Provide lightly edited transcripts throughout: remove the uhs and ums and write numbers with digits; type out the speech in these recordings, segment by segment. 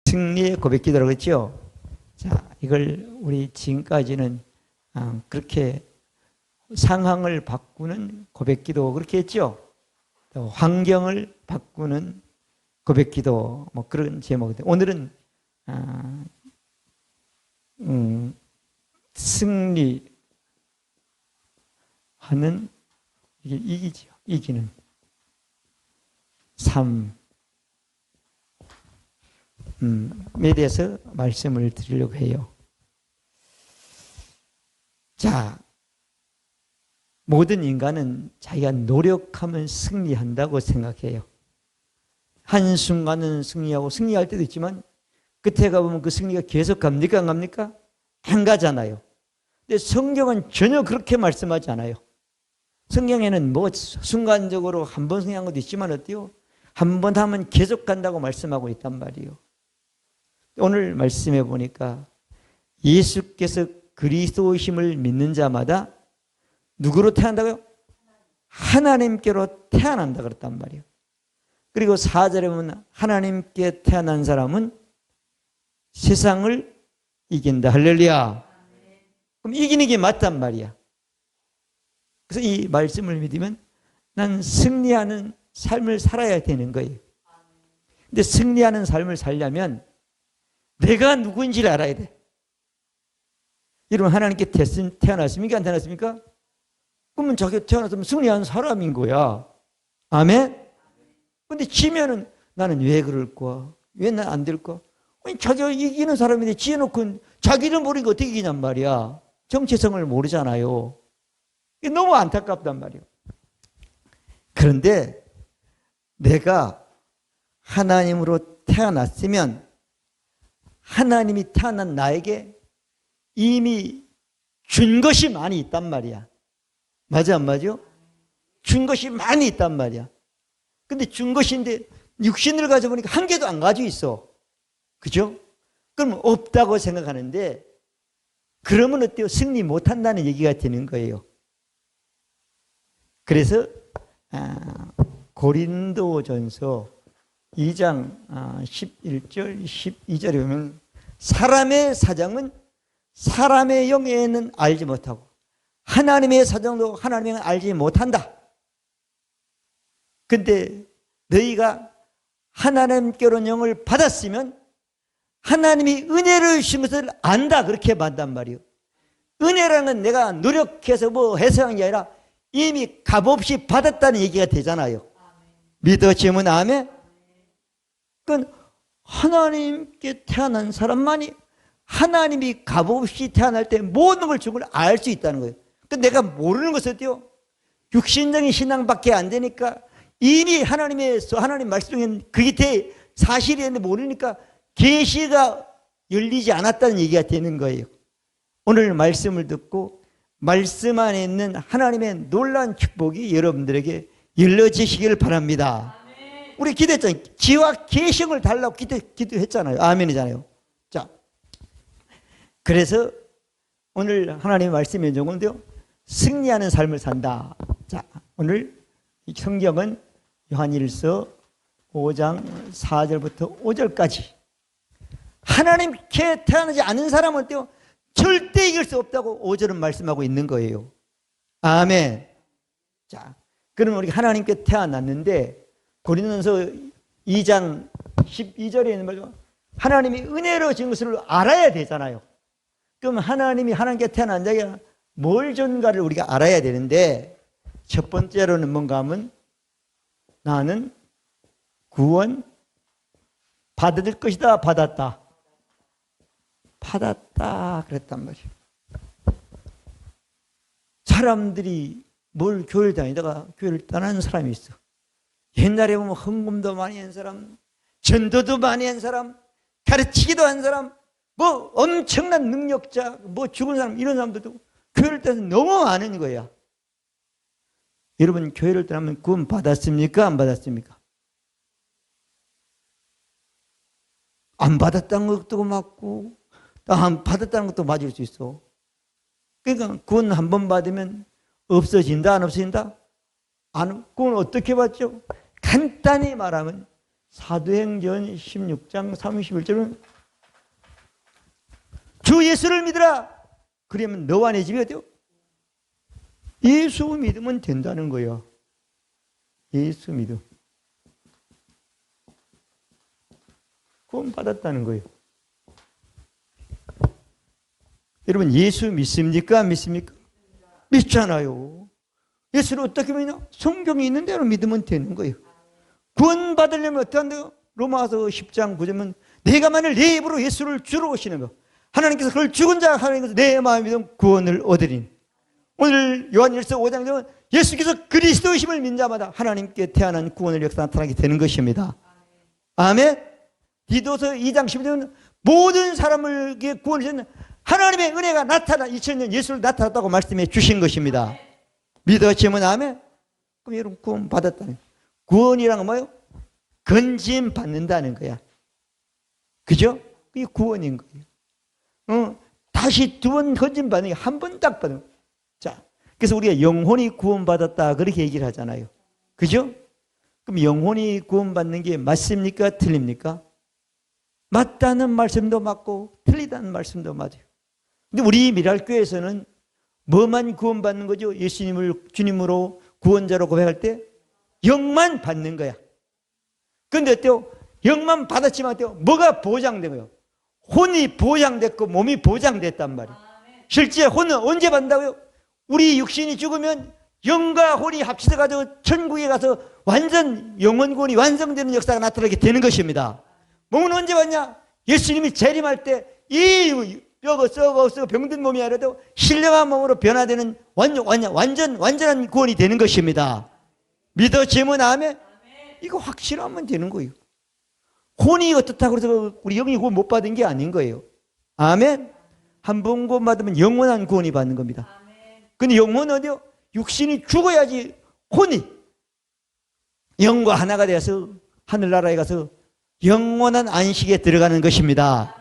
승리의 고백 기도라고 했죠. 자, 이걸 우리 지금까지는 그렇게 상황을 바꾸는 고백 기도 그렇게 했죠. 또 환경을 바꾸는 고백 기도 뭐 그런 제목인데 오늘은 승리하는 이게 이기죠. 이기는 삶에 대해서 말씀을 드리려고 해요. 자, 모든 인간은 자기가 노력하면 승리한다고 생각해요. 한순간은 승리하고 승리할 때도 있지만 끝에 가보면 그 승리가 계속 갑니까? 안 갑니까? 안 가잖아요. 근데 성경은 전혀 그렇게 말씀하지 않아요. 성경에는 뭐 순간적으로 한 번 승리한 것도 있지만 어때요? 한 번 하면 계속 간다고 말씀하고 있단 말이에요. 오늘 말씀해 보니까 예수께서 그리스도이심을 믿는 자마다 누구로 태어난다고요? 하나님께로 태어난다 그랬단 말이에요. 그리고 4절에 보면 하나님께 태어난 사람은 세상을 이긴다. 할렐루야. 그럼 이기는 게 맞단 말이야. 그래서 이 말씀을 믿으면 난 승리하는 삶을 살아야 되는 거예요. 근데 승리하는 삶을 살려면 내가 누구인지를 알아야 돼. 여러분 하나님께 태어났습니까? 안 태어났습니까? 그러면 자기가 태어났으면 승리한 사람인 거야. 아멘? 근데 지면은 나는 왜 그럴까? 왜 난 안 될까? 아니, 자기가 이기는 사람인데 지어놓고 자기를 모르니까 어떻게 이기냔 말이야. 정체성을 모르잖아요. 이게 너무 안타깝단 말이에요. 그런데 내가 하나님으로 태어났으면 하나님이 태어난 나에게 이미 준 것이 많이 있단 말이야. 맞아 안 맞아? 준 것이 많이 있단 말이야. 근데 준 것인데 육신을 가져보니까 한 개도 안 가지고 있어. 그죠? 그럼 없다고 생각하는데 그러면 어때요? 승리 못한다는 얘기가 되는 거예요. 그래서 고린도전서 2장 11절 12절에 보면 사람의 사정은 사람의 영에는 알지 못하고 하나님의 사정도 하나님의 영은 알지 못한다. 근데 너희가 하나님께로 영을 받았으면 하나님이 은혜를 주신 것을 안다. 그렇게 말한단 말이에요. 은혜라는 건 내가 노력해서 뭐 해서 한 게 아니라 이미 값없이 받았다는 얘기가 되잖아요. 믿어지면 아멘? 그건 하나님께 태어난 사람만이 하나님이 값없이 태어날 때 모든 걸 주는 걸 알 수 있다는 거예요. 근데 내가 모르는 것은 어때요? 육신적인 신앙밖에 안 되니까 이미 하나님 말씀 중에 그게 사실이었는데 모르니까 계시가 열리지 않았다는 얘기가 되는 거예요. 오늘 말씀을 듣고 말씀 안에 있는 하나님의 놀라운 축복이 여러분들에게 열려지시길 바랍니다. 아멘. 우리 기도했잖아요. 지와 계시를 달라고 기도했잖아요. 아멘이잖아요. 자, 그래서 오늘 하나님의 말씀의 내용은요, 승리하는 삶을 산다. 자, 오늘 이 성경은 요한일서 5장 4절부터 5절까지 하나님께 태어나지 않은 사람은 어때요? 절대 이길 수 없다고 5절은 말씀하고 있는 거예요. 아멘. 자, 그러면 우리 하나님께 태어났는데 고린도전서 2장 12절에 있는 말로 하나님이 은혜로 준 것을 알아야 되잖아요. 그럼 하나님께 태어난 자가 뭘 전가를 우리가 알아야 되는데 첫 번째로는 뭔가 하면 나는 구원 받을 것이다. 받았다. 받았다 그랬단 말이에요. 사람들이 뭘 교회를 다니다가 교회를 떠나는 사람이 있어. 옛날에 보면 헌금도 많이 한 사람, 전도도 많이 한 사람, 가르치기도 한 사람, 뭐 엄청난 능력자, 뭐 죽은 사람, 이런 사람들도 교회를 떠나서 너무 많은 거야. 여러분 교회를 떠나면 구원 받았습니까? 안 받았습니까? 안 받았다는 것도 맞고 안 받았다는 것도 맞을 수 있어. 그러니까 구원 한 번 받으면 없어진다? 안 없어진다? 구원 어떻게 받죠? 간단히 말하면 사도행전 16장 31절은 주 예수를 믿으라. 그러면 너와 내 집이 어때요? 예수 믿으면 된다는 거예요. 예수 믿음. 구원 받았다는 거예요. 여러분 예수 믿습니까? 안 믿습니까? 믿잖아요. 예수를 어떻게 믿냐? 성경이 있는 대로 믿으면 되는 거예요. 구원 받으려면 어떻게 한대요? 로마서 10장 9절은 내가 만일 내 입으로 예수를 주로 오시는 거 하나님께서 그걸 죽은 자 하나님께서 내 마음에 믿으면 구원을 얻으리니 오늘 요한일서 5장 보면 예수께서 그리스도이심을 믿는 자마다 하나님께 태어난 구원의 역사 나타나게 되는 것입니다. 아멘. 디도서 2장 11절은 모든 사람에게 구원을 주는 하나님의 은혜가 나타나 2000년 예수를 나타났다고 말씀해 주신 것입니다. 믿어지면 아멘. 그럼 여러분 구원 받았다는 거예요. 구원이란 건 뭐예요? 건짐 받는다는 거야. 그죠? 그게 구원인 거예요. 다시 두 번 건짐 받는 게 한 번 딱 받는 거예요. 자, 그래서 우리가 영혼이 구원받았다 그렇게 얘기를 하잖아요. 그죠? 그럼 영혼이 구원받는 게 맞습니까? 틀립니까? 맞다는 말씀도 맞고 틀리다는 말씀도 맞아요. 근데 우리 미랄교회에서는 뭐만 구원받는 거죠? 예수님을 주님으로 구원자로 고백할 때 영만 받는 거야. 그런데 어때요? 영만 받았지만 어때요? 뭐가 보장된 거예요? 혼이 보장됐고 몸이 보장됐단 말이에요. 실제 혼은 언제 받는다고요? 우리 육신이 죽으면 영과 혼이 합치어가지고 천국에 가서 완전 영혼구원이 완성되는 역사가 나타나게 되는 것입니다. 몸은 언제 받냐? 예수님이 재림할 때 이 뼈가 썩어 병든 몸이 아니라도 신령한 몸으로 변화되는 완전한 구원이 되는 것입니다. 믿어지면 아멘? 이거 확실하면 되는 거예요. 혼이 어떻다고 해서 우리 영이 구원 못 받은 게 아닌 거예요. 아멘? 한 번 구원 받으면 영원한 구원이 받는 겁니다. 근데 영혼은 어디요? 육신이 죽어야지 혼이 영과 하나가 되어서 하늘나라에 가서 영원한 안식에 들어가는 것입니다.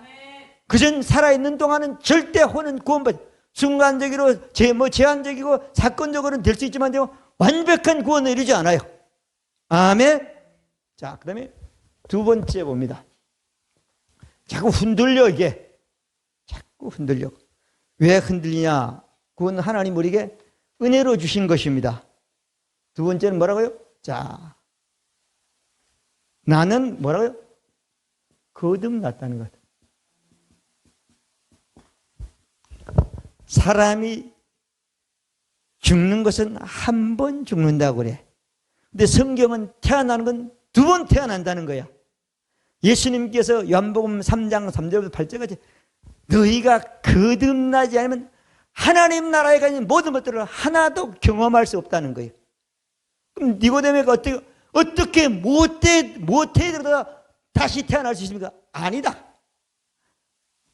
그전 살아있는 동안은 절대 혼은 구원받지 순간적으로 제한적이고 사건적으로는 될 수 있지만 완벽한 구원을 이루지 않아요. 아멘. 자, 그 다음에 두 번째 봅니다. 자꾸 흔들려 이게. 자꾸 흔들려. 왜 흔들리냐? 그건 하나님 우리에게 은혜로 주신 것입니다. 두 번째는 뭐라고요? 자, 나는 뭐라고요? 거듭났다는 것. 사람이 죽는 것은 한 번 죽는다고 그래. 근데 성경은 태어나는 건 두 번 태어난다는 거야. 예수님께서 요한복음 3장 3절부터 8절까지 너희가 거듭나지 않으면 하나님 나라에 가는 모든 것들을 하나도 경험할 수 없다는 거예요. 그럼 니고데모가 어떻게 못해더라도 다시 태어날 수 있습니까? 아니다.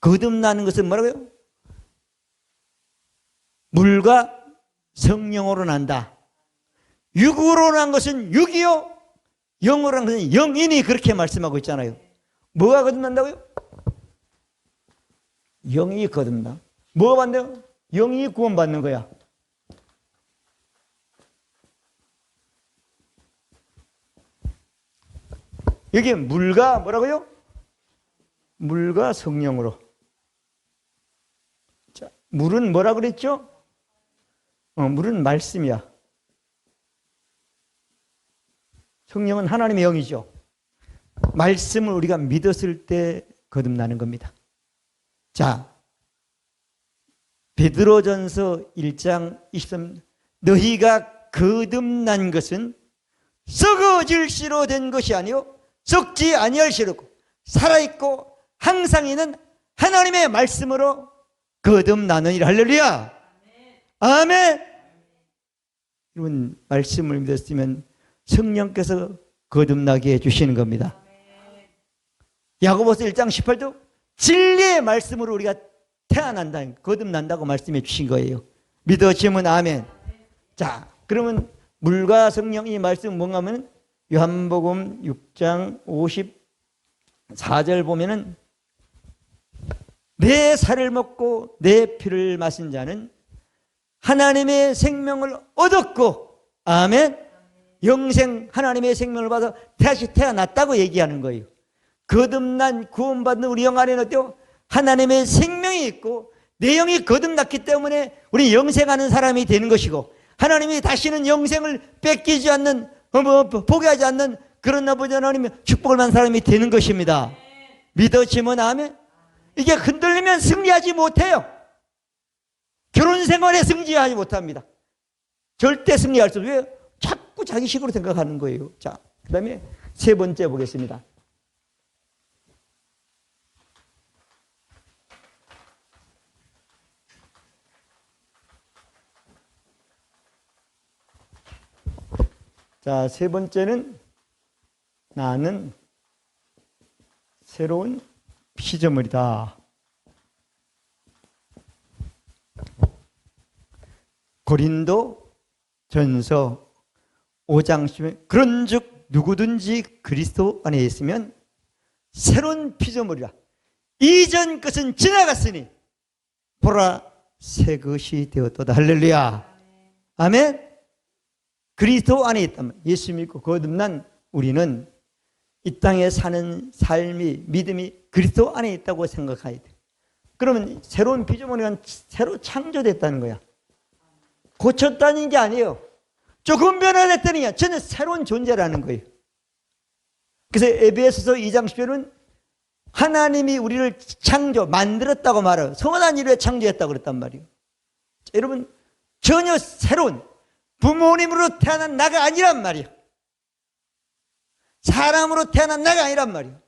거듭나는 것은 뭐라고요? 물과 성령으로 난다. 육으로 난 것은 육이요, 영으로 난 것은 영이니 그렇게 말씀하고 있잖아요. 뭐가 거듭난다고요? 영이 거듭나. 뭐가 받는다고요? 영이 구원받는 거야. 여기 물과 뭐라고요? 물과 성령으로. 자, 물은 뭐라 그랬죠? 물은 말씀이야. 성령은 하나님의 영이죠. 말씀을 우리가 믿었을 때 거듭나는 겁니다. 자, 베드로전서 1장 23절 너희가 거듭난 것은 썩어질 씨로 된 것이 아니요 썩지 아니할 씨로고 살아있고 항상 있는 하나님의 말씀으로 거듭나느니라. 할렐루야. 아멘. 여러분 말씀을 믿었으면 성령께서 거듭나게 해주시는 겁니다. 야고보서 1장 18절 진리의 말씀으로 우리가 태어난다, 거듭난다고 말씀해 주신 거예요. 믿어지면 아멘. 자, 그러면 물과 성령이 말씀은 뭔가 하면 요한복음 6장 54절 보면은 내 살을 먹고 내 피를 마신 자는 하나님의 생명을 얻었고 아멘. 영생 하나님의 생명을 받아 다시 태어났다고 얘기하는 거예요. 거듭난 구원받는 우리 영 안에는 어때요? 하나님의 생명이 있고 내 영이 거듭났기 때문에 우리 영생하는 사람이 되는 것이고, 하나님이 다시는 영생을 뺏기지 않는, 포기하지 않는 그런 아버지 하나님의 축복을 받는 사람이 되는 것입니다. 믿어지면 아멘. 이게 흔들리면 승리하지 못해요. 결혼 생활에 승리하지 못합니다. 절대 승리할 수 없어요. 왜? 자꾸 자기식으로 생각하는 거예요. 자, 그 다음에 세 번째 보겠습니다. 자, 세 번째는 나는 새로운 피조물이다. 고린도 전서 5장 10절, 그런즉 누구든지 그리스도 안에 있으면 새로운 피조물이라. 이전 것은 지나갔으니 보라 새 것이 되었도다. 할렐루야. 아멘. 그리스도 안에 있다면, 예수 믿고 거듭난 우리는 이 땅에 사는 삶이, 믿음이 그리스도 안에 있다고 생각해야 돼. 그러면 새로운 피조물은 새로 창조됐다는 거야. 고쳤다는 게 아니에요. 조금 변화됐다는 게 전혀 새로운 존재라는 거예요. 그래서 에베소서 2장 10절은 하나님이 우리를 만들었다고 말해요. 선한 일에 창조했다고 그랬단 말이에요. 자, 여러분, 전혀 새로운 부모님으로 태어난 나가 아니란 말이에요. 사람으로 태어난 나가 아니란 말이에요.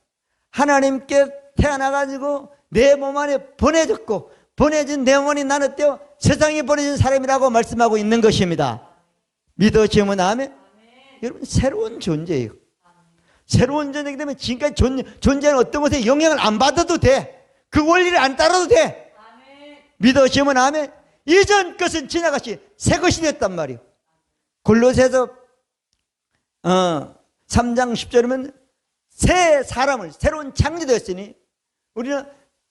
하나님께 태어나가지고 내 몸 안에 보내졌고, 보내진 내 영혼이 나는 어때요? 세상에 보내진 사람이라고 말씀하고 있는 것입니다. 믿어지면 아멘. 여러분, 새로운 존재예요. 새로운 존재이기 때문에 지금까지 존재하는 어떤 것에 영향을 안 받아도 돼. 그 원리를 안 따라도 돼. 믿어지면 아멘. 이전 것은 지나갔지 새 것이 됐단 말이에요. 골로새서 3장 10절이면 새 사람을, 새로운 창조되었으니 우리는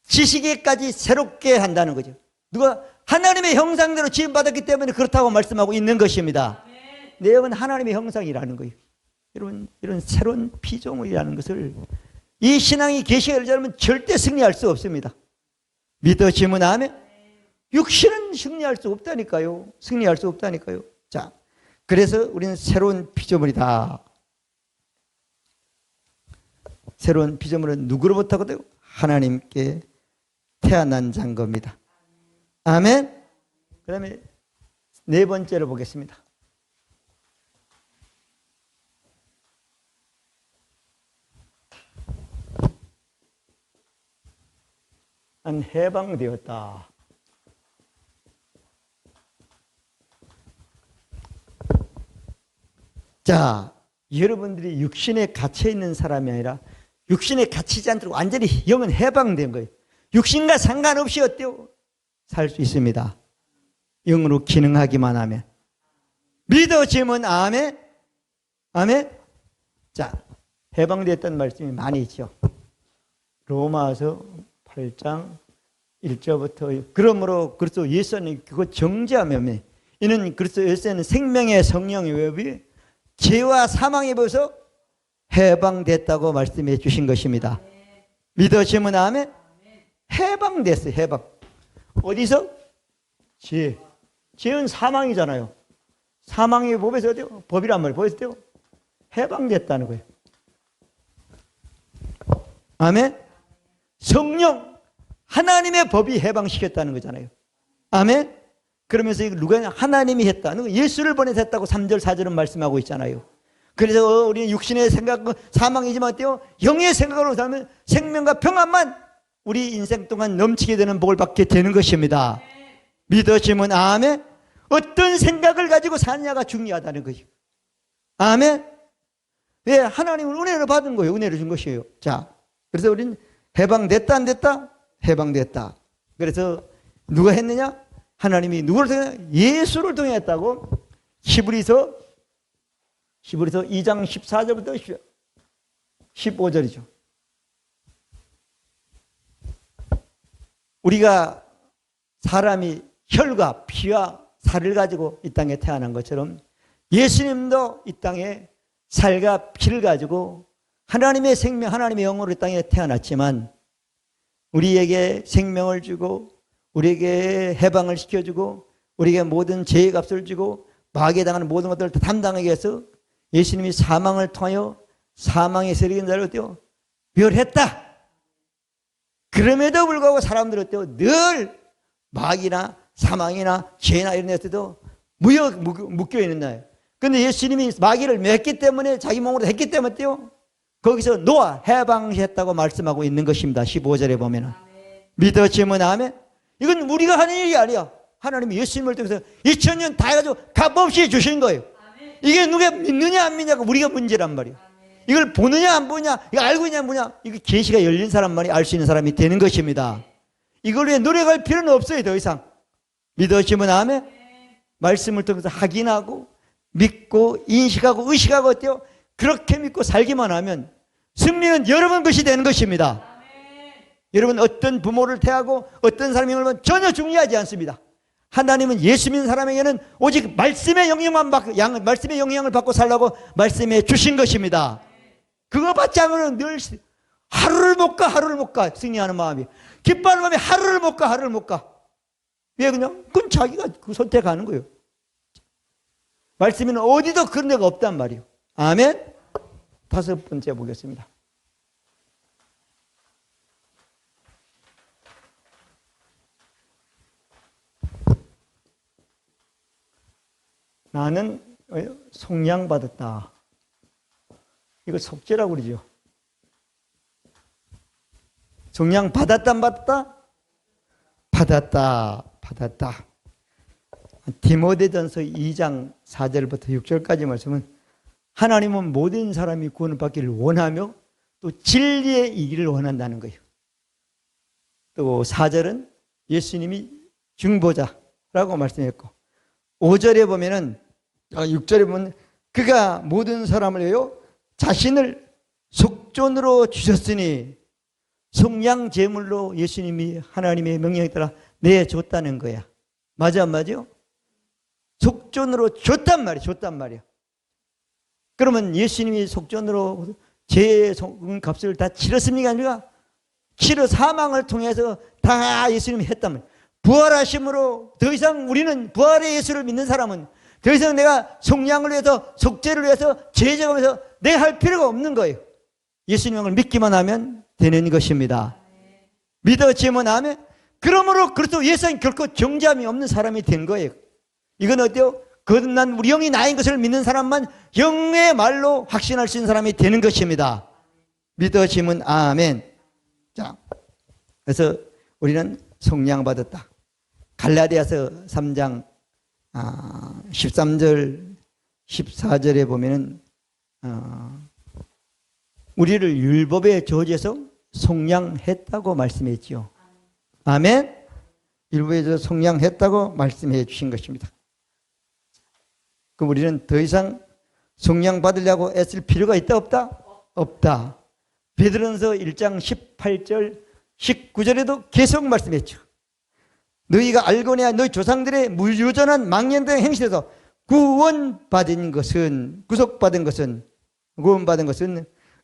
지식에까지 새롭게 한다는 거죠. 누가? 하나님의 형상대로 지음받았기 때문에 그렇다고 말씀하고 있는 것입니다. 내 영은 하나님의 형상이라는 거예요. 여러분, 이런 새로운 피조물이라는 것을, 이 신앙이 계시가 열지 않으면 절대 승리할 수 없습니다. 믿어지면 아멘. 육신은 승리할 수 없다니까요. 승리할 수 없다니까요. 자, 그래서 우리는 새로운 피조물이다. 새로운 피조물은 누구로부터 거든요? 하나님께 태어난 자인 겁니다. 아멘. 그 다음에 네 번째로 보겠습니다. 난 해방되었다. 자, 여러분들이 육신에 갇혀 있는 사람이 아니라 육신에 갇히지 않도록 완전히 영은 해방된 거예요. 육신과 상관없이 어때요? 살 수 있습니다. 영으로 기능하기만 하면. 믿어지면 아멘. 아멘. 자, 해방됐다는 말씀이 많이 있죠. 로마서 8장 1절부터 그러므로 그리스도 예수는 그거 정죄하며 이는 그리스도 예수는 생명의 성령의 외비 죄와 사망의 벌써 해방됐다고 말씀해 주신 것입니다. 믿으시면 아멘. 해방됐어요. 해방. 어디서? 죄. 죄는 사망이잖아요. 사망의 법에서 어때요? 법이란 말이에요. 법에서 어때요? 해방됐다는 거예요. 아멘. 성령 하나님의 법이 해방시켰다는 거잖아요. 아멘. 그러면서 이거 누가 하나님이 했다. 예수를 보내서 했다고 3절 4절은 말씀하고 있잖아요. 그래서 우리는 육신의 생각은 사망이지만 어때요? 영의 생각으로 살면 생명과 평안만 우리 인생 동안 넘치게 되는 복을 받게 되는 것입니다. 믿으시면 아멘. 어떤 생각을 가지고 사느냐가 중요하다는 거예요. 아멘. 왜? 하나님은 은혜를 받은 거예요. 은혜를 준 것이에요. 자, 그래서 우리는 해방됐다 안 됐다? 해방됐다. 그래서 누가 했느냐? 하나님이 누구를 통해? 예수를 통해 했다고. 히브리서 2장 14절부터 15절이죠. 우리가 사람이 혈과 피와 살을 가지고 이 땅에 태어난 것처럼 예수님도 이 땅에 살과 피를 가지고 하나님의 생명, 하나님의 영으로 이 땅에 태어났지만 우리에게 생명을 주고 우리에게 해방을 시켜주고 우리에게 모든 죄의 값을 주고 마귀에 당하는 모든 것들을 다 담당하기 위해서 예수님이 사망을 통하여 사망의 세력인 자를 어때요? 멸했다. 그럼에도 불구하고 사람들은 어때요? 늘 마귀나 사망이나 죄나 이런 데서도 묶여 있는 나예요. 그런데 예수님이 마귀를 맺기 때문에 자기 몸으로 했기 때문에 어때요? 거기서 놓아 해방했다고 말씀하고 있는 것입니다. 15절에 보면은. 믿어지면 아멘. 이건 우리가 하는 일이 아니야. 하나님이 예수님을 통해서 2000년 다 해가지고 값없이 주신 거예요. 이게 누가 믿느냐 안 믿느냐가 우리가 문제란 말이에요. 이걸 보느냐 안 보느냐, 이거 알고 있냐 안 보느냐, 이거 계시가 열린 사람만이 알 수 있는 사람이 되는 것입니다. 이걸 위해 노력할 필요는 없어요. 더 이상. 믿어지면 아멘. 말씀을 통해서 확인하고 믿고 인식하고 의식하고 어때요? 그렇게 믿고 살기만 하면 승리는 여러분 것이 되는 것입니다. 여러분 어떤 부모를 대하고 어떤 사람이 오면 전혀 중요하지 않습니다. 하나님은 예수 믿는 사람에게는 오직 말씀의 영향만 받고 말씀의 영향을 받고 살라고 말씀해 주신 것입니다. 그거 받지 않으면 늘 하루를 못 가 승리하는 마음이 기뻐하는 마음이 하루를 못 가. 왜 그냥? 그건 자기가 그 선택하는 거예요. 말씀에는 어디도 그런 데가 없단 말이에요. 아멘. 5번째 보겠습니다. 나는 속량받았다. 이거 속죄라고 그러죠. 속량 받았다 안 받았다? 받았다. 디모데전서 2장 4절부터 6절까지 말씀은 하나님은 모든 사람이 구원을 받기를 원하며 또 진리에 이기를 원한다는 거예요. 또 4절은 예수님이 중보자라고 말씀했고 5절에 보면은 6절에 보면 그가 모든 사람을 위하여 자신을 속전으로 주셨으니 속량 제물로 예수님이 하나님의 명령에 따라 내줬다는 거야. 맞아 안 맞아? 속전으로 줬단 말이야. 그러면 예수님이 속전으로 제 값을 다 치렀습니까? 아니라 치러 사망을 통해서 다 예수님이 했단 말이야. 부활하심으로 더 이상 우리는 부활의 예수를 믿는 사람은 더 이상 내가 속량을 위해서 속죄를 위해서 제정하면서 내가 할 필요가 없는 거예요. 예수님을 믿기만 하면 되는 것입니다. 믿어지면 아멘. 그러므로 그리스도 예수는 결코 정죄함이 없는 사람이 된 거예요. 이건 어때요? 거듭난 우리 영이 나인 것을 믿는 사람만 영의 말로 확신할 수 있는 사람이 되는 것입니다. 믿어지면 아멘. 자, 그래서 우리는 속량받았다. 갈라디아서 3장 13절 14절에 보면은 우리를 율법의 저주에서 속량했다고 말씀했지요. 아멘. 율법의 저주 속량했다고 말씀해 주신 것입니다. 그럼 우리는 더 이상 속량받으려고 애쓸 필요가 있다 없다? 없다. 베드로전서 1장 18절 19절에도 계속 말씀했죠. 너희가 알거니와 너희 조상들의 무유전한 망령된 행실에서 구원받은 것은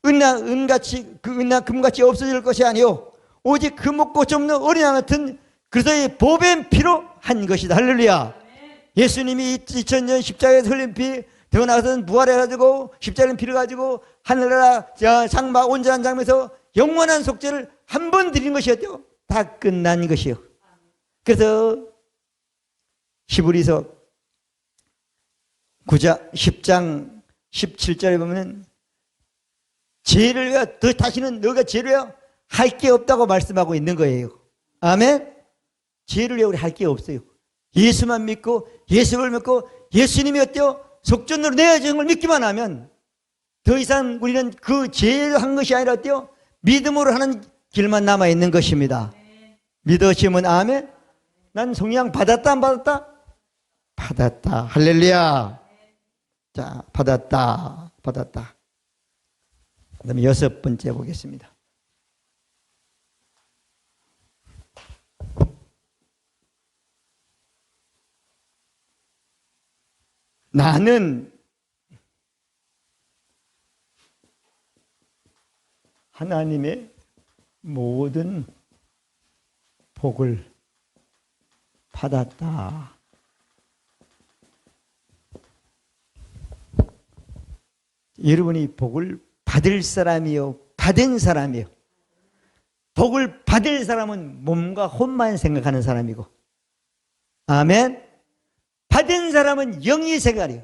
은이나 금같이 없어질 것이 아니요 오직 금없고 좀 없는 어린 양 같은 그리스도의 보배인 피로 한 것이다. 할렐루야. 예수님이 2000년 십자가에서 흘린 피 태어나서는 부활해가지고 십자가의 피를 가지고 하늘나라 장막 온전한 장면에서 영원한 속죄를 한 번 드린 것이었죠. 다 끝난 것이요. 그래서 히브리서 10장 17절에 보면 죄를 위하여 다시는 너희가 죄를 위하여 할 게 없다고 말씀하고 있는 거예요. 아멘. 죄를 위하여 우리 할 게 없어요. 예수만 믿고 예수를 믿고 예수님이 어때요? 속전으로 내어진 걸 믿기만 하면 더 이상 우리는 그 죄를 한 것이 아니라 어때요? 믿음으로 하는 길만 남아 있는 것입니다. 믿으시면 아멘. 난 속량 받았다 안 받았다? 받았다. 할렐루야. 자, 받았다. 그 다음에 6번째 보겠습니다. 나는 하나님의 모든 복을 받았다. 여러분이 복을 받을 사람이요, 받은 사람이요. 복을 받을 사람은 몸과 혼만 생각하는 사람이고, 아멘. 받은 사람은 영의 생각이에요.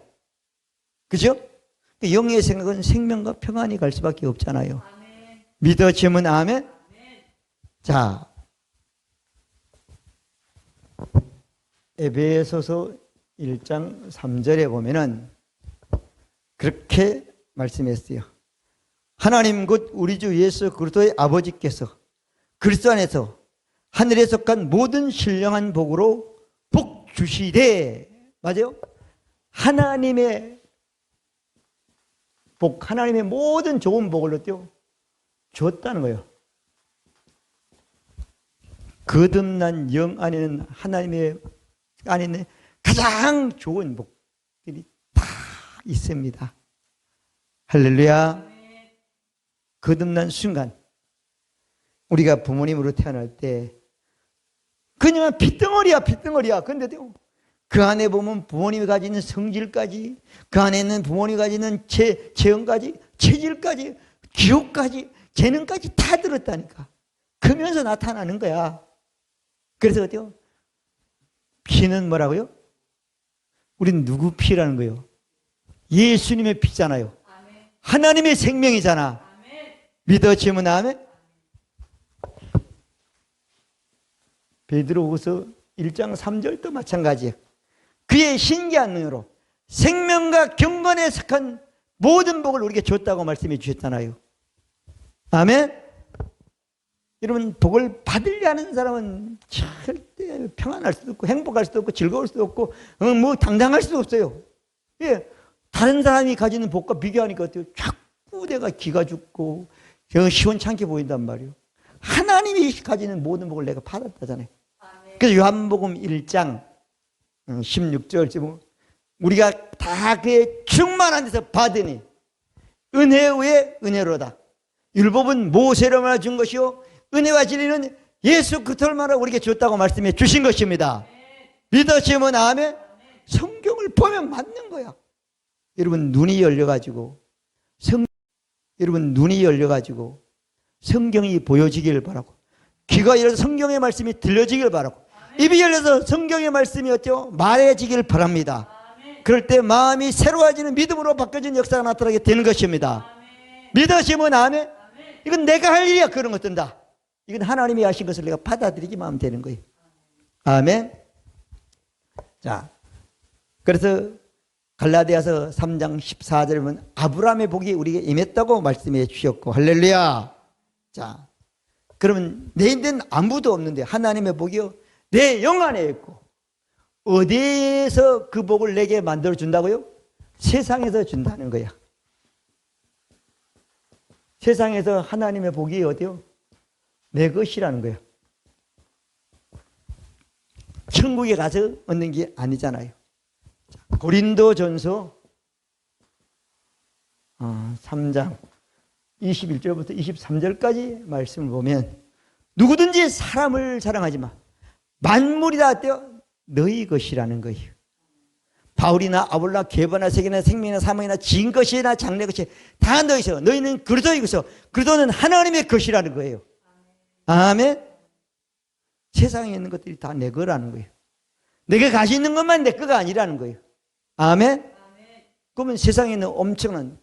그죠? 영의 생각은 생명과 평안이 갈 수밖에 없잖아요. 아멘. 믿어지면 아멘. 아멘. 자, 에베소서 1장 3절에 보면은 그렇게 말씀했어요. 하나님 곧 우리 주 예수 그리스도의 아버지께서 그리스도 안에서 하늘에 속한 모든 신령한 복으로 복 주시되, 맞아요? 하나님의 복, 하나님의 모든 좋은 복을 어때요? 줬다는 거예요. 거듭난 영 안에는 하나님의 안에는 가장 좋은 복들이 다 있습니다. 할렐루야. 거듭난 순간, 우리가 부모님으로 태어날 때 그냥 핏덩어리야, 핏덩어리야. 그런데 그 안에 보면 부모님이 가지는 성질까지, 그 안에 있는 부모님이 가지는 체형까지, 체질까지, 기호까지, 재능까지 다 들었다니까. 그러면서 나타나는 거야. 그래서 어때요? 피는 뭐라고요? 우린 누구 피라는 거예요? 예수님의 피잖아요. 아멘. 하나님의 생명이잖아. 아멘. 믿어지면 아멘. 베드로후서 1장 3절도 마찬가지예요. 그의 신기한 능력으로 생명과 경건에 속한 모든 복을 우리에게 줬다고 말씀해 주셨잖아요. 아멘. 여러분, 복을 받으려 하는 사람은 절대 평안할 수도 없고 행복할 수도 없고 즐거울 수도 없고 뭐 당당할 수도 없어요. 예, 다른 사람이 가지는 복과 비교하니까 어때요? 자꾸 내가 기가 죽고 시원찮게 보인단 말이에요. 하나님이 가지는 모든 복을 내가 받았다잖아요. 그래서 요한복음 1장 16절 우리가 다 그의 충만한 데서 받으니 은혜 위에 은혜로다. 율법은 모세로만 준 것이요 은혜와 진리는 예수 그리스도만 우리에게 줬다고 말씀해 주신 것입니다. 믿으시면 아멘. 성경을 보면 맞는 거야. 여러분 눈이 열려가지고 여러분 눈이 열려가지고 성경이 보여지길 바라고, 귀가 열려서 성경의 말씀이 들려지길 바라고, 입이 열려서 성경의 말씀이 어때요? 말해지길 바랍니다. 그럴 때 마음이 새로워지는 믿음으로 바뀌어진 역사가 나타나게 되는 것입니다. 믿으시면 아멘. 이건 내가 할 일이야 그런 것들은 다. 이건 하나님이 하신 것을 내가 받아들이기만 하면 되는 거예요. 아멘. 자, 그래서 갈라디아서 3장 14절에 보면 아브라함의 복이 우리에게 임했다고 말씀해 주셨고, 할렐루야. 자, 그러면 내 인데는 아무도 없는데 하나님의 복이요 내 영 안에 있고, 어디에서 그 복을 내게 만들어 준다고요? 세상에서 준다는 거야. 세상에서 하나님의 복이 어디요? 내 것이라는 거예요. 천국에 가서 얻는 게 아니잖아요. 고린도전서 3장 21절부터 23절까지 말씀을 보면 누구든지 사람을 사랑하지 마. 만물이 다 어때요? 너희 것이라는 거예요. 바울이나 아볼라, 게바나, 세계나, 생명이나 사망이나 지은 것이나 장래 것이 다 너희서. 너희는 그리스도의 것이요 그리스도는 하나님의 것이라는 거예요. 아멘. 세상에 있는 것들이 다 내 거라는 거예요. 내가 가지고 있는 것만 내 거가 아니라는 거예요. 아멘. 그러면 세상에 있는 엄청난,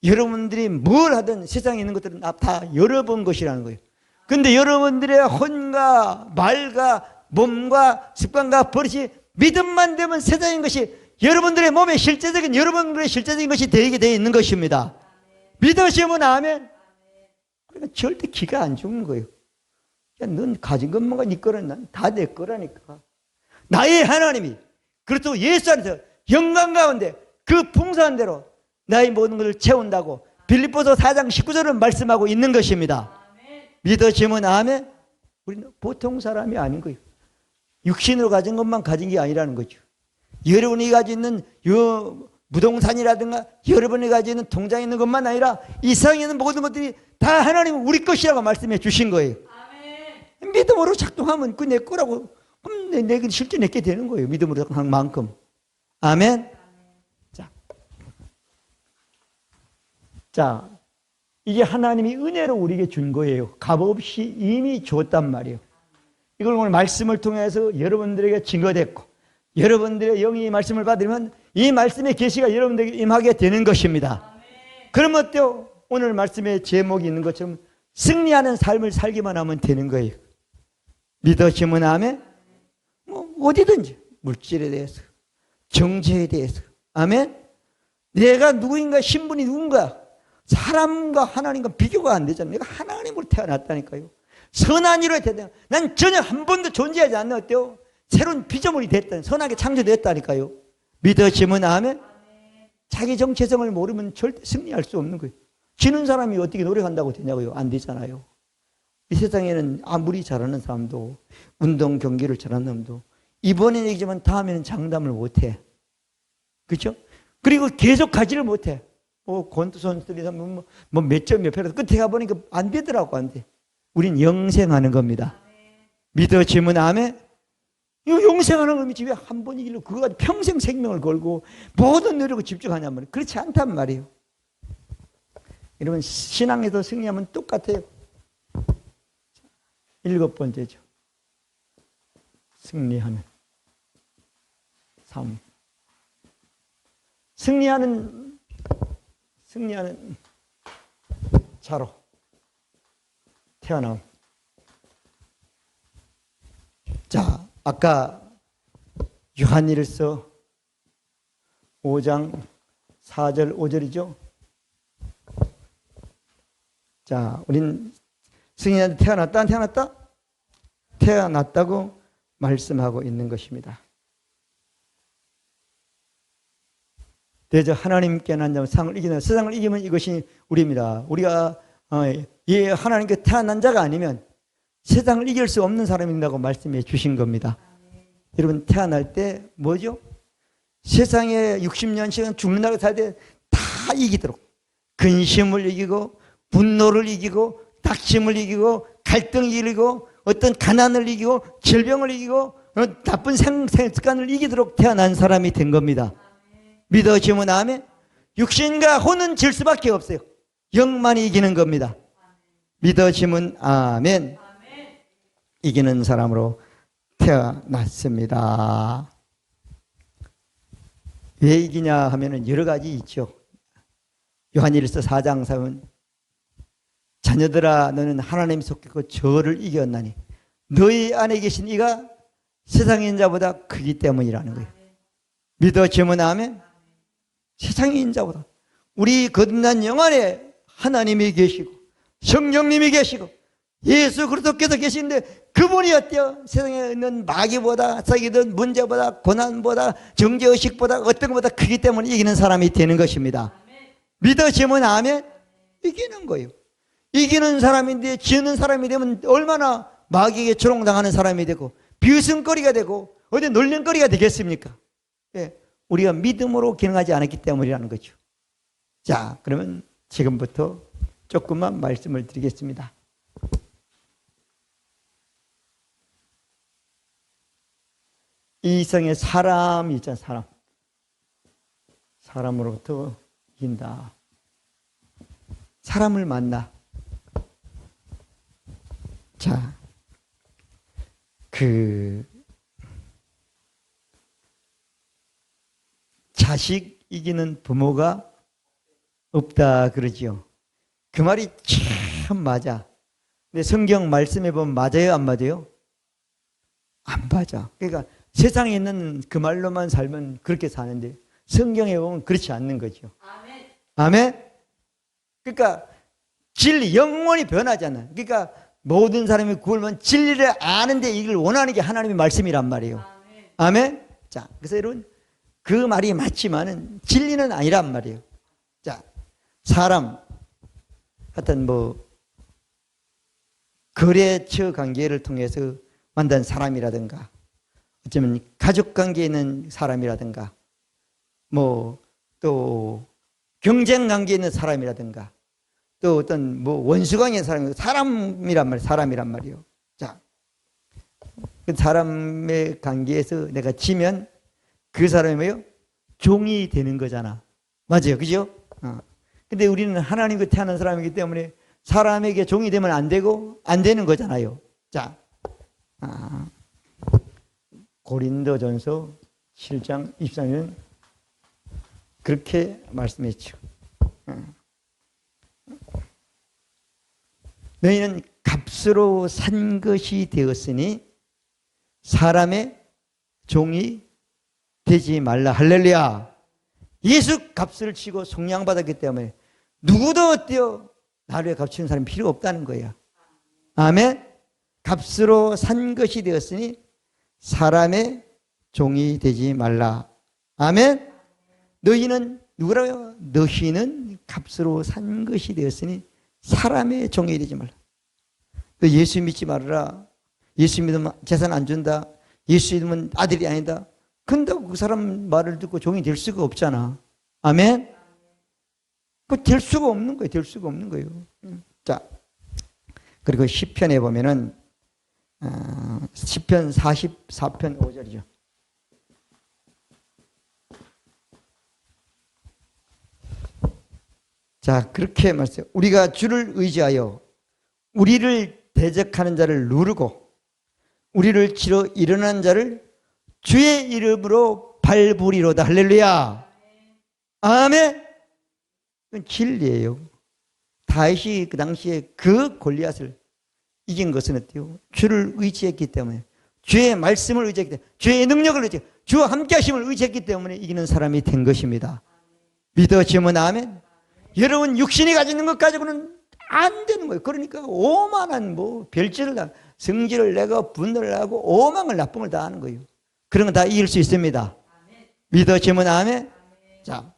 여러분들이 뭘 하든 세상에 있는 것들은 다 여러분 것이라는 거예요. 근데 여러분들의 혼과 말과 몸과 습관과 버릇이 믿음만 되면 세상인 것이 여러분들의 몸에 실제적인, 여러분들의 실제적인 것이 되게 되어 있는 것입니다. 믿으시면 아멘. 그러니까 절대 기가 안 죽는 거예요. 야, 넌 가진 것만 네 거라니, 난 다 내 거라니까. 나의 하나님이 그리스도 예수 안에서 영광 가운데 그 풍성한 대로 나의 모든 것을 채운다고 빌립보서 4장 19절은 말씀하고 있는 것입니다. 믿으시면 아멘. 우리는 보통 사람이 아닌 거예요. 육신으로 가진 것만 가진 게 아니라는 거죠. 여러분이 가지고 있는 부동산이라든가 여러분이 가지고 있는 통장에 있는 것만 아니라 이 세상에 있는 모든 것들이 다 하나님은 우리 것이라고 말씀해 주신 거예요. 아멘. 믿음으로 작동하면 그 내 거라고 내 실제 내게 되는 거예요. 믿음으로 한 만큼. 아멘. 자, 이게 하나님이 은혜로 우리에게 준 거예요. 값없이 이미 줬단 말이에요. 이걸 오늘 말씀을 통해서 여러분들에게 증거됐고 여러분들의 영이 말씀을 받으면 이 말씀의 계시가 여러분들에게 임하게 되는 것입니다. 그러면 어때요? 오늘 말씀의 제목이 있는 것처럼 승리하는 삶을 살기만 하면 되는 거예요. 믿으시면 아멘? 뭐 어디든지 물질에 대해서 정체에 대해서 아멘? 내가 누구인가 신분이 누군가 사람과 하나님과 비교가 안 되잖아요. 내가 하나님으로 태어났다니까요. 선한 이로 태어났다. 난 전혀 한 번도 존재하지 않는 어때요? 새로운 피조물이 됐다. 선하게 창조됐다니까요. 믿으시면 아멘? 자기 정체성을 모르면 절대 승리할 수 없는 거예요. 지는 사람이 어떻게 노력한다고 되냐고요? 안 되잖아요. 이 세상에는 아무리 잘하는 사람도 운동 경기를 잘하는 사람도 이번엔 얘기지만 다음에는 장담을 못해. 그렇죠? 그리고 계속 가지를 못해. 뭐 권투 선수들이 몇 점 몇 패라도 끝에 가보니까 안 되더라고. 안 돼. 우린 영생하는 겁니다. 믿어지면 아멘? 이거 영생하는 의미지 왜 한 번 이기려고 그거 가지고 평생 생명을 걸고 모든 노력을 집중하냔 말이에요. 그렇지 않단 말이에요. 여러분 신앙에서 승리하면 똑같아요. 7번째죠. 승리하는 삶. 승리하는 자로 태어남. 자, 아까 요한일서 5장 4절 5절이죠. 자, 우린 승리한테 태어났다 안 태어났다? 태어났다고 말씀하고 있는 것입니다. 대저 하나님께 난 자는 세상을 이기는 세상을 이기면 이것이 우리입니다. 우리가 하나님께 태어난 자가 아니면 세상을 이길 수 없는 사람이라고 말씀해 주신 겁니다. 여러분 태어날 때 뭐죠? 세상에 60년씩은 죽는 날을 살 때 다 이기도록 근심을 이기고 분노를 이기고 닥침을 이기고 갈등을 이기고 어떤 가난을 이기고 질병을 이기고 나쁜 생습관을 이기도록 태어난 사람이 된 겁니다. 믿어지면 아멘? 육신과 혼은 질 수밖에 없어요. 영만이 이기는 겁니다. 믿어지면 아멘? 이기는 사람으로 태어났습니다. 왜 이기냐 하면 여러 가지 있죠. 요한일서 4장 3은 자녀들아 너는 하나님 속했고 저를 이겼나니 너희 안에 계신 이가 세상의 인자보다 크기 때문이라는 거예요. 믿어지면 아멘? 세상의 인자보다 우리 거듭난 영 안에 하나님이 계시고 성령님이 계시고 예수 그리스도께서 계시는데 그분이 어때요? 세상에 있는 마귀보다 사기든 문제보다 고난보다 정죄의식보다 어떤 것보다 크기 때문에 이기는 사람이 되는 것입니다. 믿어지면 아멘? 이기는 거예요. 이기는 사람인데 지는 사람이 되면 얼마나 마귀에게 조롱당하는 사람이 되고 비웃음거리가 되고 어디 놀림거리가 되겠습니까? 예, 우리가 믿음으로 기능하지 않았기 때문이라는 거죠. 자, 그러면 지금부터 조금만 말씀을 드리겠습니다. 이 이성에 사람이 있잖아요. 사람. 사람으로부터 이긴다. 사람을 만나. 자, 자식 이기는 부모가 없다 그러지요. 그 말이 참 맞아. 근데 성경 말씀해 보면 맞아요, 안 맞아요? 안 맞아. 그러니까 세상에 있는 그 말로만 살면 그렇게 사는데 성경에 보면 그렇지 않는 거죠. 아멘. 아멘. 그러니까 진리, 영원히 변하잖아. 그러니까 모든 사람이 구원은 진리를 아는데 이걸 원하는 게 하나님의 말씀이란 말이에요. 아멘. 아멘. 자, 그래서 여러분 그 말이 맞지만은 진리는 아니란 말이에요. 자, 사람 하여튼 거래처 관계를 통해서 만든 사람이라든가 어쩌면 가족 관계에 있는 사람이라든가 또 경쟁 관계에 있는 사람이라든가 또 어떤 뭐 원수관계의 사람이란 말이에요. 자, 그 사람의 관계에서 내가 지면 그 사람이 뭐예요? 종이 되는 거잖아. 맞아요. 그죠? 근데 우리는 하나님과 태어난 사람이기 때문에 사람에게 종이 되면 안 되고 안 되는 거잖아요. 자, 고린도전서 7장 23년 그렇게 말씀했죠. 너희는 값으로 산 것이 되었으니 사람의 종이 되지 말라. 할렐루야. 예수 값을 치고 속량받았기 때문에 누구도 어때요? 나를 값치는 사람이 필요 없다는 거야. 아멘. 값으로 산 것이 되었으니 사람의 종이 되지 말라. 아멘. 너희는 누구라고요? 너희는 값으로 산 것이 되었으니 사람의 종이 되지 말라. 너 예수 믿지 말아라. 예수 믿으면 재산 안 준다. 예수 믿으면 아들이 아니다. 근다고 그 사람 말을 듣고 종이 될 수가 없잖아. 아멘. 그 될 수가 없는 거예요. 될 수가 없는 거예요. 자, 그리고 시편에 보면은 시편 44편 5절이죠. 자, 그렇게 말씀해요. 우리가 주를 의지하여 우리를 대적하는 자를 누르고 우리를 치러 일어난 자를 주의 이름으로 밟으리로다. 할렐루야. 아멘. 그건 진리예요. 다윗이 그 당시에 그 골리앗을 이긴 것은 어때요? 주를 의지했기 때문에, 주의 말씀을 의지했기 때문에, 주의 능력을 의지했기 때문에, 주와 함께 하심을 의지했기 때문에 이기는 사람이 된 것입니다. 믿어지면 아멘. 여러분 육신이 가지는 것 가지고는 안 되는 거예요. 그러니까 오만한 별짓을 다 성질을 내고 분노를 하고 오만을 나쁨을 다 하는 거예요. 그런 건 다 이길 수 있습니다. 믿어지면 아멘. 자,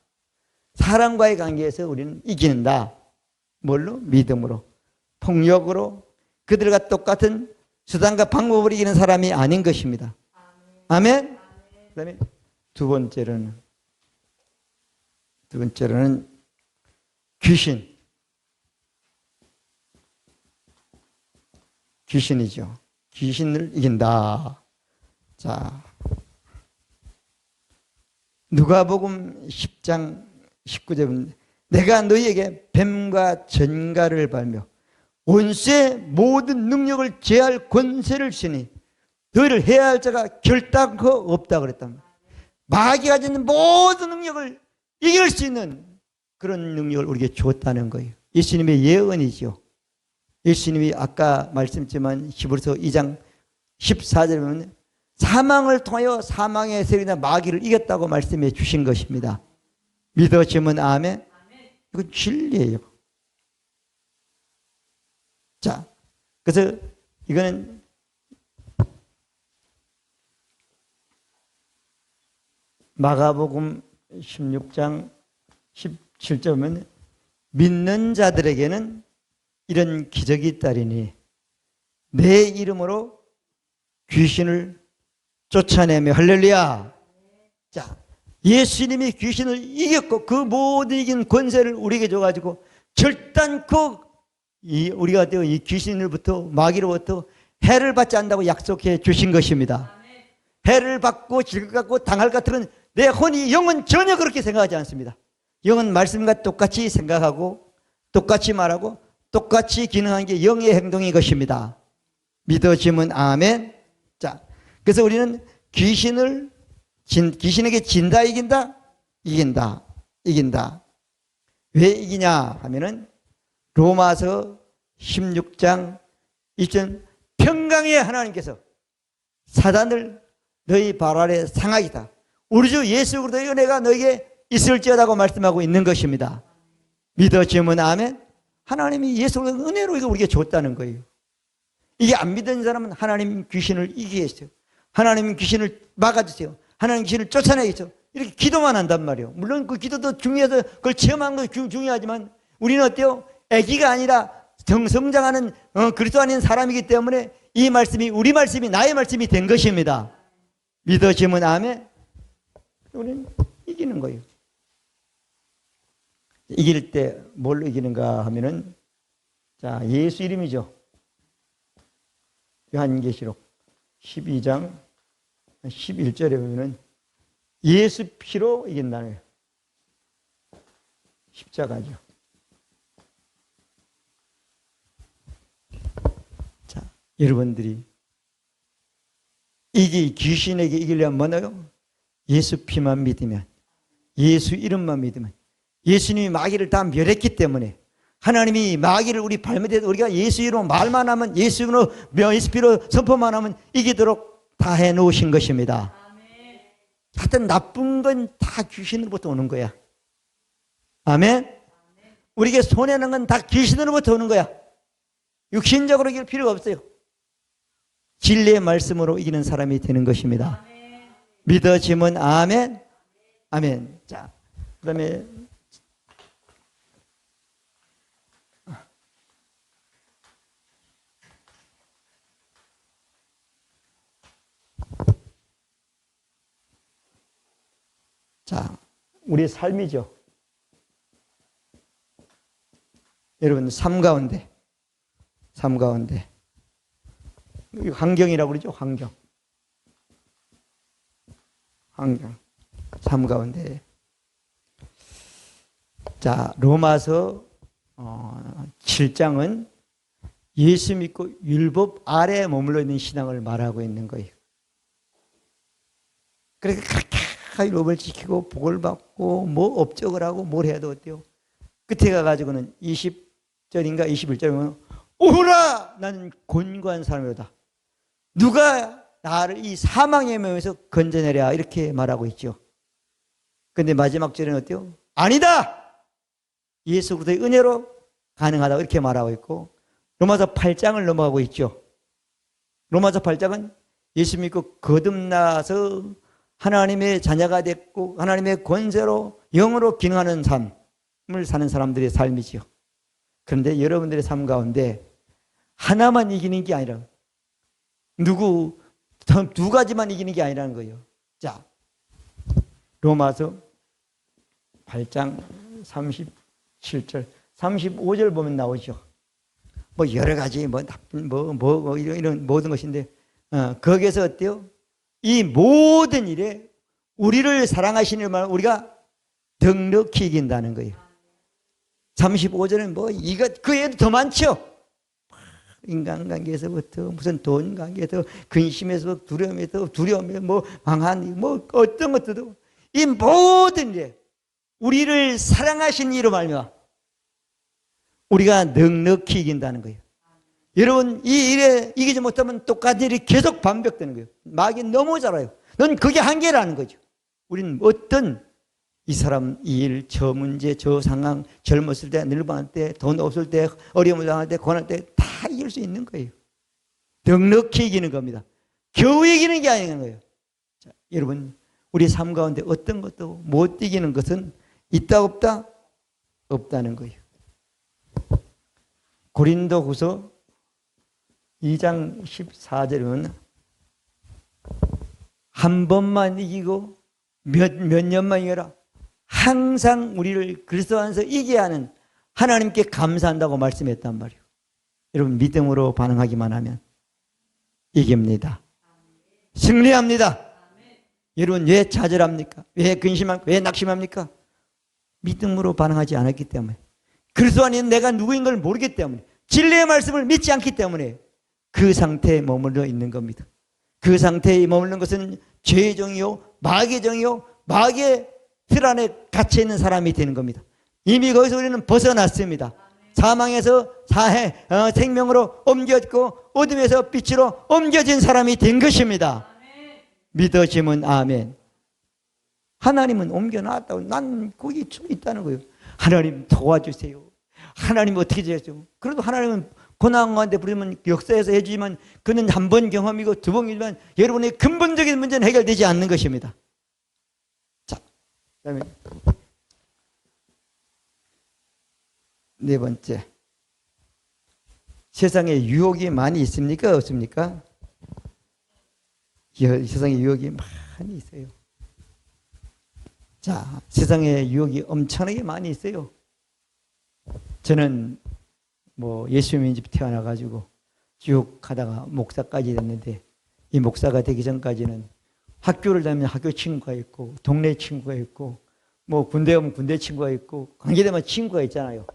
사람과의 관계에서 우리는 이기는다. 뭘로? 믿음으로, 폭력으로, 그들과 똑같은 수단과 방법으로 이기는 사람이 아닌 것입니다. 아멘. 그다음에 두 번째로는 귀신이죠. 귀신을 이긴다. 자, 누가복음 10장 19절 내가 너희에게 뱀과 전갈을 발며 원수의 모든 능력을 제할 권세를 주니 너희를 해야 할 자가 결단코 없다 그랬답니다. 마귀가 가지는 모든 능력을 이길 수 있는 그런 능력을 우리에게 줬다는 거예요. 예수님의 예언이죠. 예수님이 아까 말씀했지만 히브리서 2장 14절에 보면 사망을 통하여 사망의 세력이나 마귀를 이겼다고 말씀해 주신 것입니다. 믿어지면 아멘. 이건 진리예요. 자, 그래서 이거는 마가복음 16장 17절 보면 믿는 자들에게는 이런 기적이 있다리니 내 이름으로 귀신을 쫓아내며 할렐루야. 자, 예수님이 귀신을 이겼고 그 모든 이긴 권세를 우리에게 줘가지고 결단코 우리가 이 귀신으로부터 마귀로부터 해를 받지 않는다고 약속해 주신 것입니다. 해를 받고 질것 같고 당할 것 같으면 내 혼이 영은 전혀 그렇게 생각하지 않습니다. 영은 말씀과 똑같이 생각하고 똑같이 말하고 똑같이 기능하는 게 영의 행동인 것입니다. 믿어지면 아멘. 자, 그래서 우리는 귀신에게 진다 이긴다? 이긴다. 왜 이기냐 하면은 로마서 16장 2절 평강의 하나님께서 사단을 너희 발 아래 상하이다. 우리 주 예수 그리스도의 은혜가 너에게 있을지어다고 말씀하고 있는 것입니다. 믿어지면 아멘. 하나님이 예수 그리스도의 은혜로 이거 우리에게 줬다는 거예요. 이게 안 믿는 사람은 하나님 귀신을 이기게 해주세요. 하나님 귀신을 막아주세요. 하나님 귀신을 쫓아내겠죠. 이렇게 기도만 한단 말이에요. 물론 그 기도도 중요해서 그걸 체험하는 거 중요하지만 우리는 어때요? 아기가 아니라 성장하는 그리스도 아닌 사람이기 때문에 이 말씀이 우리 말씀이 나의 말씀이 된 것입니다. 믿어지면 아멘. 우리는 이기는 거예요. 이길 때 뭘로 이기는가 하면은, 자, 예수 이름이죠. 요한계시록 12장 11절에 보면은 예수 피로 이긴다는 거예요. 십자가죠. 자, 여러분들이 이게 귀신에게 이기려면 뭐나요? 예수 피만 믿으면, 예수 이름만 믿으면, 예수님이 마귀를 다 멸했기 때문에, 하나님이 마귀를 우리 발밑에 우리가 예수 이름으로 말만 하면, 예수 이름으로 예수 피로 선포만 하면 이기도록 다 해놓으신 것입니다. 하여튼 나쁜 건 다 귀신으로부터 오는 거야. 아멘. 우리에게 손해는 건 다 귀신으로부터 오는 거야. 육신적으로 이길 필요가 없어요. 진리의 말씀으로 이기는 사람이 되는 것입니다. 아멘. 믿어지면 아멘. 아멘. 자, 그 다음에 자, 우리의 삶이죠. 여러분, 삶 가운데 환경이라고 그러죠. 환경. 삶 가운데. 자, 로마서 7장은 예수 믿고 율법 아래에 머물러 있는 신앙을 말하고 있는 거예요. 그러니까 그렇게 율법을 지키고 복을 받고 뭐 업적을 하고 뭘 해도 어때요? 끝에 가가지고는 20절인가 21절이면 오라! 나는 곤고한 사람이로다. 누가 나를 이 사망의 몸에서 건져내랴, 이렇게 말하고 있죠. 근데 마지막 절에는 어때요? 아니다! 예수 그리스도의 은혜로 가능하다고 이렇게 말하고 있고, 로마서 8장을 넘어가고 있죠. 로마서 8장은 예수 믿고 거듭나서 하나님의 자녀가 됐고 하나님의 권세로 영으로 기능하는 삶을 사는 사람들의 삶이지요. 그런데 여러분들의 삶 가운데 하나만 이기는 게 아니라 두 가지만 이기는 게 아니라는 거예요. 자, 로마서 8장 37절 35절 보면 나오죠. 뭐 여러 가지 뭐 나쁜 이런 모든 것인데 거기에서 어때요? 이 모든 일에 우리를 사랑하시는 말 우리가 넉넉히 이긴다는 거예요. 35절은 뭐 이거 그 외에도 더 많죠. 인간관계에서부터 무슨 돈 관계에서 근심에서 두려움에서 뭐 망한 뭐 어떤 것들도 이 모든 일에 우리를 사랑하신 이로 말미암아 우리가 넉넉히 이긴다는 거예요. 여러분 이 일에 이기지 못하면 똑같은 일이 계속 반복되는 거예요. 마귀 너무 잘 알아요. 넌 그게 한계라는 거죠. 우리는 어떤 이 사람 이 일, 저 문제, 저 상황, 젊었을 때, 늙어갈 때, 돈 없을 때, 어려움을 당할 때, 고난할 때 다 이길 수 있는 거예요. 넉넉히 이기는 겁니다. 겨우 이기는 게 아닌 거예요. 자, 여러분 우리 삶 가운데 어떤 것도 못 이기는 것은 있다 없다? 없다는 거예요. 고린도후서 2장 14절에 보면 한 번만 이기고 몇 년만 이겨라. 항상 우리를 그리스도 안에서 이기게 하는 하나님께 감사한다고 말씀했단 말이에요. 여러분 믿음으로 반응하기만 하면 이깁니다. 승리합니다. 여러분 왜 좌절합니까? 왜 근심합니까? 왜 낙심합니까? 믿음으로 반응하지 않았기 때문에, 그리스도 안에 내가 누구인 걸 모르기 때문에, 진리의 말씀을 믿지 않기 때문에 그 상태에 머물러 있는 겁니다. 그 상태에 머무르는 것은 죄의 정이요 마귀의 정이요 마귀의 틀 안에 갇혀 있는 사람이 되는 겁니다. 이미 거기서 우리는 벗어났습니다. 사망에서 생명으로 옮겨졌고 어둠에서 빛으로 옮겨진 사람이 된 것입니다. 믿어지면 아멘. 하나님은 옮겨놨다고 난 거기 있다는 거예요. 하나님 도와주세요. 하나님 어떻게 되죠? 그래도 하나님은 고난 가운데 부르면 역사에서 해주지만 그는 한 번 경험이고 두 번이지만 여러분의 근본적인 문제는 해결되지 않는 것입니다. 자, 그다음에 네 번째, 세상에 유혹이 많이 있습니까? 없습니까? 세상에 유혹이 많이 있어요. 자, 세상에 유혹이 엄청나게 많이 있어요. 저는 뭐 예수님 집 태어나가지고 쭉 가다가 목사까지 됐는데, 이 목사가 되기 전까지는 학교를 다니면 학교 친구가 있고, 동네 친구가 있고, 뭐 군대 오면 군대 친구가 있고, 관계되면 친구가 있잖아요.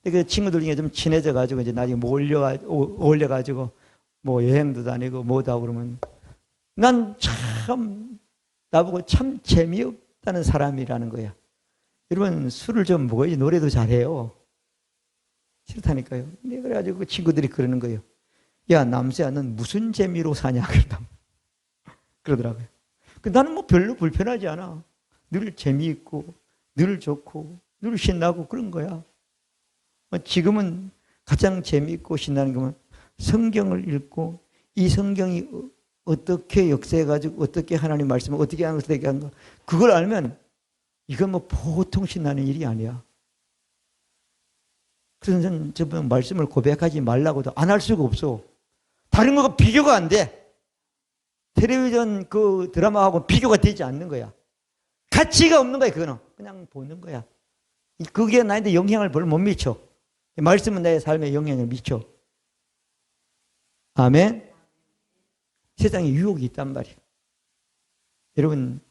그 친구들 중에 좀 친해져가지고 이제 나중에 어울려가지고 뭐 여행도 다니고 뭐도 하고 그러면 난 참 나보고 참 재미없다는 사람이라는 거야. 여러분 술을 좀 먹어야지 노래도 잘해요. 싫다니까요. 근데 그래가지고 그 친구들이 그러는 거예요. 야 남수야 넌 무슨 재미로 사냐 그러더라고요. 나는 뭐 별로 불편하지 않아. 늘 재미있고 늘 좋고 늘 신나고 그런 거야. 지금은 가장 재미있고 신나는 것은 성경을 읽고 이 성경이 어떻게 역사해가지고 어떻게 하나님 말씀을 어떻게 하는 거 그걸 알면 이건 뭐 보통 신나는 일이 아니야. 그래서 저는 저 말씀을 고백하지 말라고도 안 할 수가 없어. 다른 거가 비교가 안 돼. 텔레비전 그 드라마하고 비교가 되지 않는 거야. 가치가 없는 거야. 그거는 그냥 보는 거야. 그게 나한테 영향을 별로 못 미쳐. 말씀은 나의 삶에 영향을 미쳐. 아멘. 세상에 유혹이 있단 말이에요. 여러분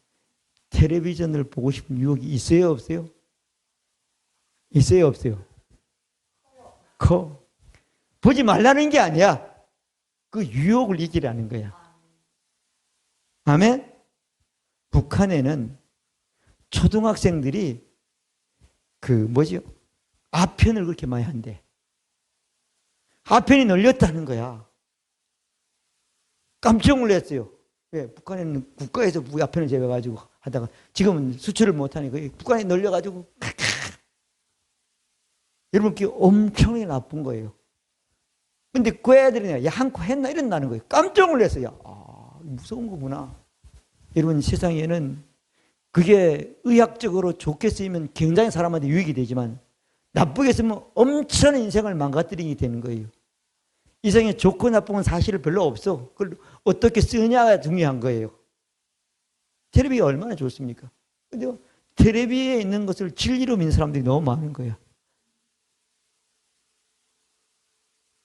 텔레비전을 보고 싶은 유혹이 있어요 없어요? 있어요 없어요? 커. 보지 말라는 게 아니야. 그 유혹을 이기라는 거야. 아멘. 북한에는 초등학생들이 아편을 그렇게 많이 한대. 아편이 널렸다는 거야. 깜짝 놀랐어요. 왜? 북한에는 국가에서 아편을 제외가지고 하다가 지금은 수출을 못하니까 북한에 널려가지고 여러분 그게 엄청나게 나쁜 거예요. 근데 그 애들이 야 한 코 했나 이런다는 거예요. 깜짝 놀랐어요. 아 무서운 거구나. 여러분 세상에는 그게 의학적으로 좋게 쓰이면 굉장히 사람한테 유익이 되지만 나쁘게 쓰면 엄청난 인생을 망가뜨리게 되는 거예요. 이 세상에 좋고 나쁜 건 사실 별로 없어. 그걸 어떻게 쓰느냐가 중요한 거예요. 텔레비가 얼마나 좋습니까? 근데 텔레비에 있는 것을 진리로 믿는 사람들이 너무 많은 거예요.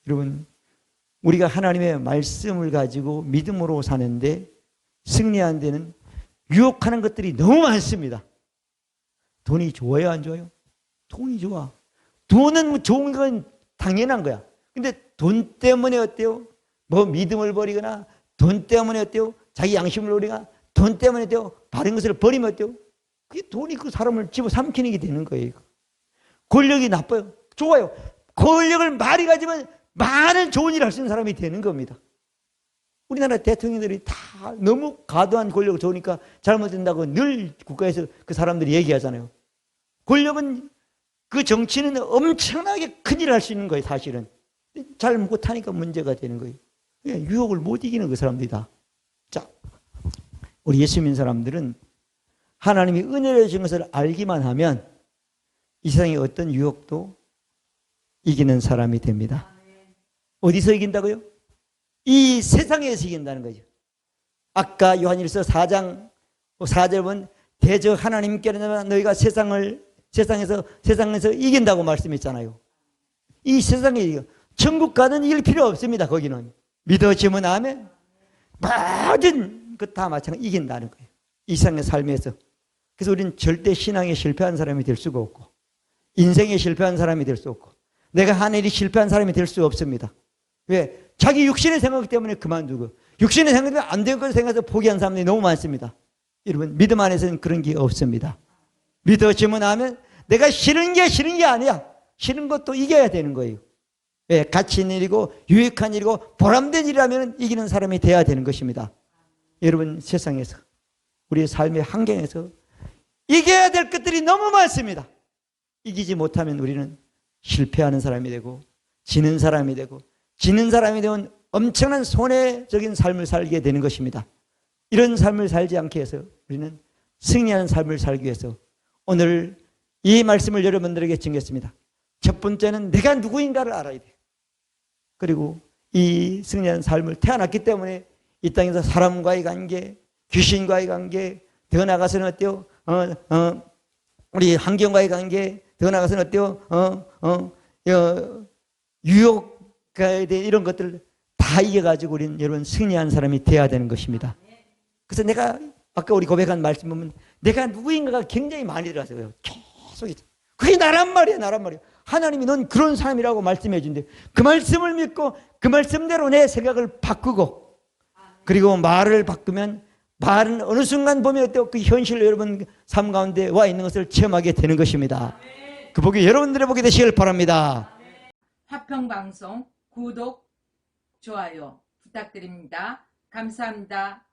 여러분 우리가 하나님의 말씀을 가지고 믿음으로 사는데 승리하는 데는 유혹하는 것들이 너무 많습니다. 돈이 좋아요 안 좋아요? 돈이 좋아. 돈은 좋은 건 당연한 거야. 근데 돈 때문에 어때요? 뭐 믿음을 버리거나 돈 때문에 어때요? 자기 양심을 버리거나 돈 때문에 어때요? 바른 것을 버리면 어때요? 그게 돈이 그 사람을 집어삼키는 게 되는 거예요. 권력이 나빠요. 좋아요. 권력을 많이 가지면 많은 좋은 일을 할 수 있는 사람이 되는 겁니다. 우리나라 대통령들이 다 너무 과도한 권력을 좋으니까 잘못된다고 늘 국가에서 그 사람들이 얘기하잖아요. 권력은 그 정치는 엄청나게 큰 일을 할 수 있는 거예요. 사실은. 잘 못하니까 문제가 되는 거예요. 유혹을 못 이기는 그 사람들이다. 자, 우리 예수 믿는 사람들은 하나님이 은혜를 주신 것을 알기만 하면 이 세상의 어떤 유혹도 이기는 사람이 됩니다. 어디서 이긴다고요? 이 세상에서 이긴다는 거죠. 아까 요한일서 4장 4절 보면 대저 하나님께는 너희가 세상에서 이긴다고 말씀했잖아요. 이 세상에 이겨. 천국 가는 일 필요 없습니다. 거기는 믿어지면 아멘. 모든 것 다 마찬가지 이긴다는 거예요. 이 세상의 삶에서. 그래서 우리는 절대 신앙에 실패한 사람이 될 수가 없고 인생에 실패한 사람이 될 수 없고 내가 한 일이 실패한 사람이 될 수 없습니다. 왜? 자기 육신의 생각 때문에 그만두고 육신의 생각 때문에 안 될 것을 생각해서 포기한 사람들이 너무 많습니다. 여러분 믿음 안에서는 그런 게 없습니다. 믿어지면 아멘. 내가 싫은 게 아니야. 싫은 것도 이겨야 되는 거예요. 왜? 가치 있는 일이고 유익한 일이고 보람된 일이라면 이기는 사람이 돼야 되는 것입니다. 여러분 세상에서 우리의 삶의 환경에서 이겨야 될 것들이 너무 많습니다. 이기지 못하면 우리는 실패하는 사람이 되고 지는 사람이 되고 지는 사람이 되면 엄청난 손해적인 삶을 살게 되는 것입니다. 이런 삶을 살지 않게 해서 우리는 승리하는 삶을 살기 위해서 오늘 이 말씀을 여러분들에게 전했습니다. 첫 번째는 내가 누구인가를 알아야 돼요. 그리고 이 승리하는 삶을 태어났기 때문에 이 땅에서 사람과의 관계, 귀신과의 관계, 더 나아가서는 어때요? 우리 환경과의 관계, 더 나아가서는 어때요? 유혹 가야 돼 이런 것들 다 이겨가지고 우리는 여러분 승리한 사람이 돼야 되는 것입니다. 그래서 내가 아까 우리 고백한 말씀 보면 내가 누구인가가 굉장히 많이 들어가서요. 계속 그게 나란 말이야, 나란 말이야. 하나님이 넌 그런 사람이라고 말씀해 준대. 그 말씀을 믿고 그 말씀대로 내 생각을 바꾸고 그리고 말을 바꾸면 말은 어느 순간 보면 또 그 현실 여러분 삶 가운데 와 있는 것을 체험하게 되는 것입니다. 그 복이 여러분들의 복이 되시길 바랍니다. 화평방송 구독, 좋아요 부탁드립니다. 감사합니다.